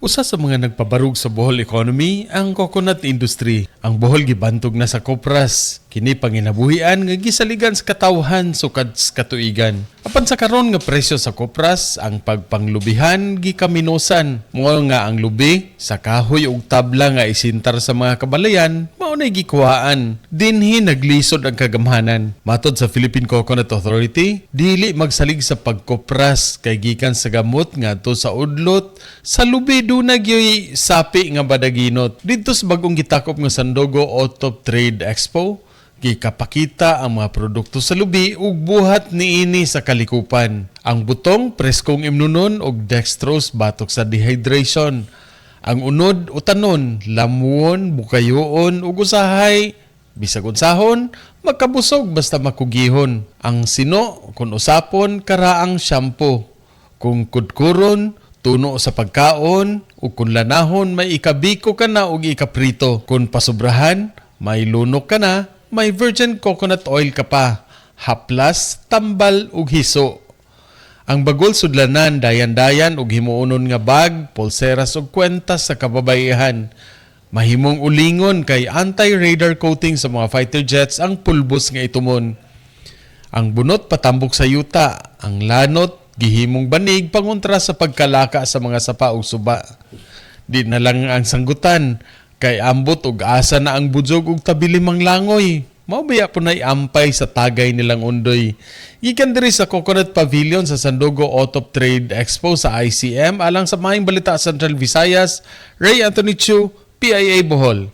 Usa sa mga nagpabarug sa Bohol economy ang coconut industry. Ang Bohol gibantog na sa kopras. Kini panginabuhian nga gisaligan sa katawhan sukad sa katuigan. Apan sa karon nga presyo sa kopras, ang pagpanglubihan gikaminosan. Mao nga ang lubi sa kahoy ug tabla nga isintar sa mga kabalayan mao nay gikuhaan. Dinhi naglisod ang kagamhanan. Matod sa Philippine Coconut Authority, dili magsalig sa pagkopras kay gikan sa gamot ngadto sa udlot sa lubi dunay gyoy sapi nga badaginot. Didto sa bagong gitakop nga Sandogo Auto Trade Expo, gikapakita ang mga produkto sa lubi ug buhat niini sa kalikupan. Ang butong preskong imnunon ug dextrose batok sa dehydration. Ang unod utanon, lamuon, bukayoon ug usahay bisag unsahon magkabusog basta makugihon. Ang sino kun usapon karaang shampoo. Kung kudkuron tuno sa pagkaon ug kun lanahon may ikabiko ka na ug ikaprito. Kung pasubrahan may lunok ka na, may virgin coconut oil ka pa, haplas, tambal ug hiso. Ang bagol sudlanan dayan-dayan ug himuonon nga bag, pulseras ug kwentas sa kababaihan. Mahimong ulingon kay anti-radar coating sa mga fighter jets ang pulbos nga itumon. Ang bunot patambok sa yuta, ang lanot gihimong banig pangontra sa pagkalaka sa mga sapa ug suba. Di na lang ang sanggutan kay ambot ug asa na ang budzog ug tabilimang langoy. Mao baya po na ampay sa tagay nilang undoy. Gikan diri sa Coconut Pavilion sa Sandogo Auto Trade Expo sa ICM alang sa maayong balita sa Central Visayas, Ray Anthony Chu, PIA Bohol.